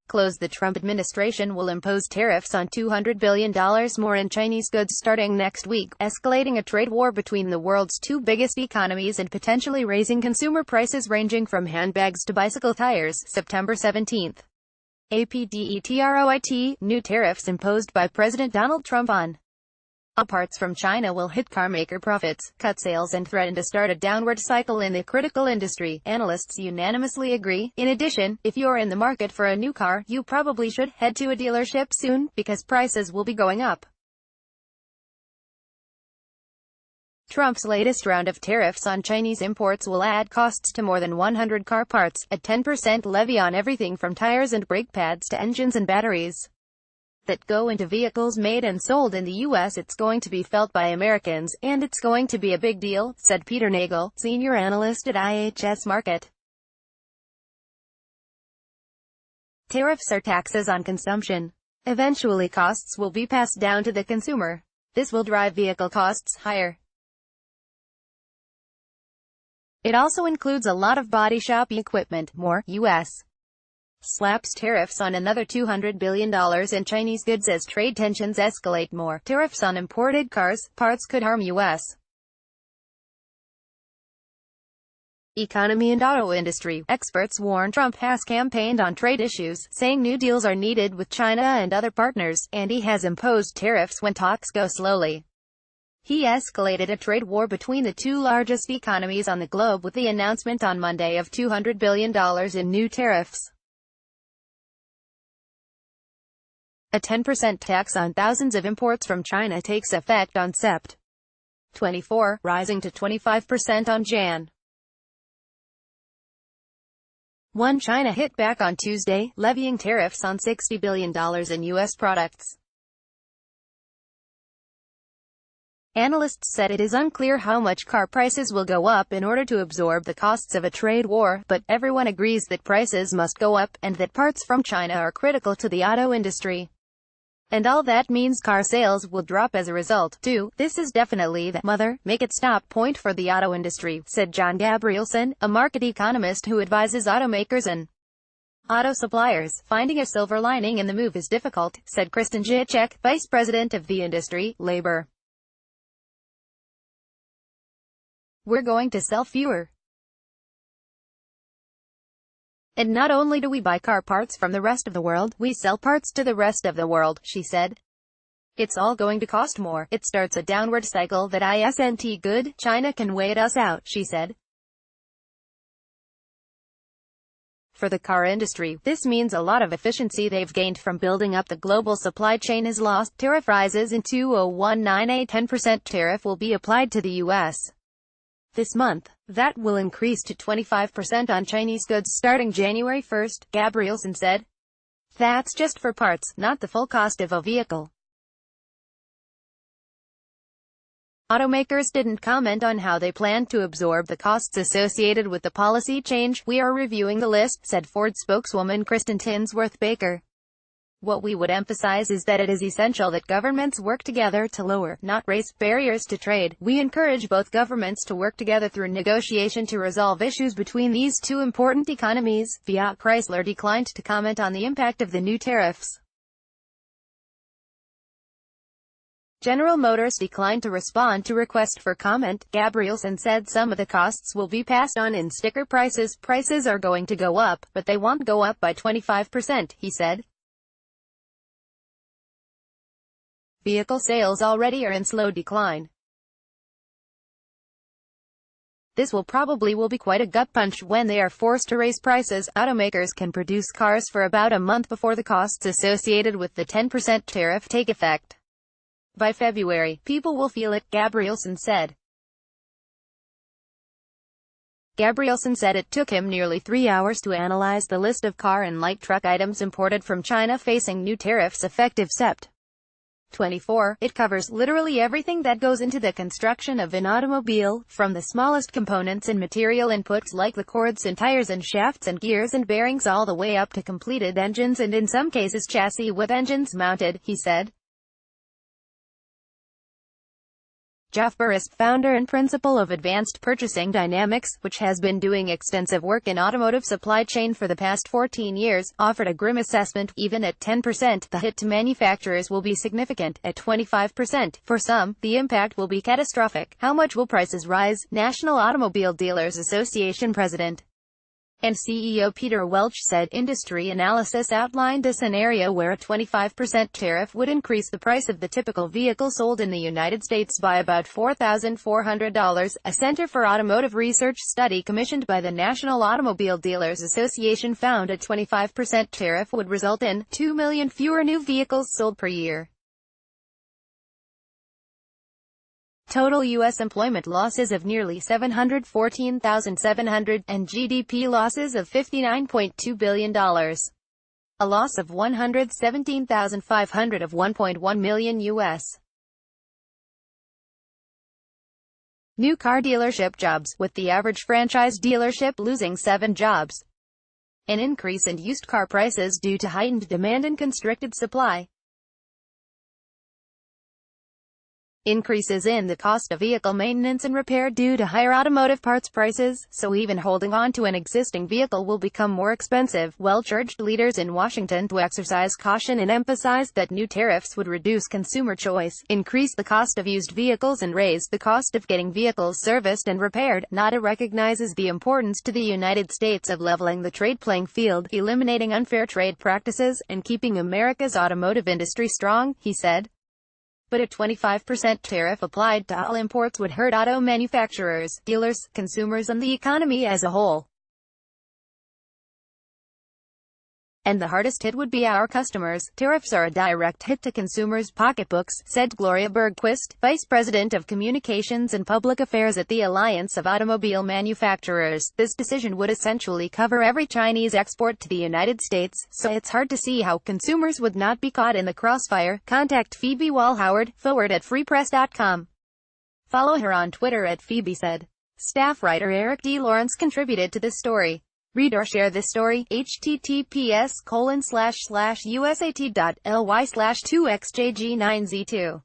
Close. The Trump administration will impose tariffs on $200 billion more in Chinese goods starting next week, escalating a trade war between the world's two biggest economies and potentially raising consumer prices ranging from handbags to bicycle tires. September 17. APDETROIT, new tariffs imposed by President Donald Trump on all parts from China will hit carmaker profits, cut sales and threaten to start a downward cycle in the critical industry, analysts unanimously agree. In addition, if you're in the market for a new car, you probably should head to a dealership soon, because prices will be going up. Trump's latest round of tariffs on Chinese imports will add costs to more than 100 car parts, a 10% levy on everything from tires and brake pads to engines and batteries that go into vehicles made and sold in the U.S. It's going to be felt by Americans, and it's going to be a big deal, said Peter Nagel, senior analyst at IHS Markit. Tariffs are taxes on consumption. Eventually costs will be passed down to the consumer. This will drive vehicle costs higher. It also includes a lot of body shop equipment. More, U.S. slaps tariffs on another $200 billion in Chinese goods as trade tensions escalate. More tariffs on imported cars, parts could harm U.S. economy and auto industry. Experts warn Trump has campaigned on trade issues, saying new deals are needed with China and other partners, and he has imposed tariffs when talks go slowly. He escalated a trade war between the two largest economies on the globe with the announcement on Monday of $200 billion in new tariffs. A 10% tax on thousands of imports from China takes effect on Sept. 24, rising to 25% on Jan. 1. China hit back on Tuesday, levying tariffs on $60 billion in U.S. products. Analysts said it is unclear how much car prices will go up in order to absorb the costs of a trade war, but everyone agrees that prices must go up, and that parts from China are critical to the auto industry. And all that means car sales will drop as a result, too. This is definitely the make-it-stop point for the auto industry, said John Gabrielson, a market economist who advises automakers and auto suppliers. Finding a silver lining in the move is difficult, said Kristen Jacek, vice president of the industry, labor. We're going to sell fewer. And not only do we buy car parts from the rest of the world, we sell parts to the rest of the world, she said. It's all going to cost more. It starts a downward cycle that isn't good. China can wait us out, she said. For the car industry, this means a lot of efficiency they've gained from building up the global supply chain is lost. Tariff rises in 2019. A 10% tariff will be applied to the U.S. this month. That will increase to 25% on Chinese goods starting January 1, Gabrielson said. That's just for parts, not the full cost of a vehicle. Automakers didn't comment on how they plan to absorb the costs associated with the policy change. We are reviewing the list, said Ford spokeswoman Kristen Tinsworth-Baker. What we would emphasize is that it is essential that governments work together to lower, not raise, barriers to trade. We encourage both governments to work together through negotiation to resolve issues between these two important economies. Fiat Chrysler declined to comment on the impact of the new tariffs. General Motors declined to respond to request for comment. Gabrielson said some of the costs will be passed on in sticker prices. Prices are going to go up, but they won't go up by 25%, he said. Vehicle sales already are in slow decline. This will be quite a gut punch when they are forced to raise prices. Automakers can produce cars for about a month before the costs associated with the 10% tariff take effect. By February, people will feel it, Gabrielson said. Gabrielson said it took him nearly 3 hours to analyze the list of car and light truck items imported from China facing new tariffs effective Sept. 24. It covers literally everything that goes into the construction of an automobile, from the smallest components and material inputs like the cords and tires and shafts and gears and bearings all the way up to completed engines and in some cases chassis with engines mounted, he said. Jeff Burris, founder and principal of Advanced Purchasing Dynamics, which has been doing extensive work in automotive supply chain for the past 14 years, offered a grim assessment. Even at 10%, the hit to manufacturers will be significant. At 25%, for some, the impact will be catastrophic. How much will prices rise? National Automobile Dealers Association President and CEO Peter Welch said industry analysis outlined a scenario where a 25% tariff would increase the price of the typical vehicle sold in the United States by about $4,400. A Center for Automotive Research study commissioned by the National Automobile Dealers Association found a 25% tariff would result in 2 million fewer new vehicles sold per year. Total U.S. employment losses of nearly 714,700, and GDP losses of $59.2 billion. A loss of 117,500 of 1.1 million U.S. new car dealership jobs, with the average franchise dealership losing 7 jobs. An increase in used car prices due to heightened demand and constricted supply. Increases in the cost of vehicle maintenance and repair due to higher automotive parts prices, so even holding on to an existing vehicle will become more expensive. Welch urged leaders in Washington to exercise caution and emphasized that new tariffs would reduce consumer choice, increase the cost of used vehicles and raise the cost of getting vehicles serviced and repaired. NADA recognizes the importance to the United States of leveling the trade playing field, eliminating unfair trade practices, and keeping America's automotive industry strong, he said. But a 25% tariff applied to all imports would hurt auto manufacturers, dealers, consumers and the economy as a whole. And the hardest hit would be our customers. Tariffs are a direct hit to consumers' pocketbooks, said Gloria Bergquist, Vice President of Communications and Public Affairs at the Alliance of Automobile Manufacturers. This decision would essentially cover every Chinese export to the United States, so it's hard to see how consumers would not be caught in the crossfire. Contact Phoebe Wall-Howard, forward@freepress.com. Follow her on Twitter at Phoebe said. Staff writer Eric D. Lawrence contributed to this story. Read or share this story. https://usat.ly/2xjg9z2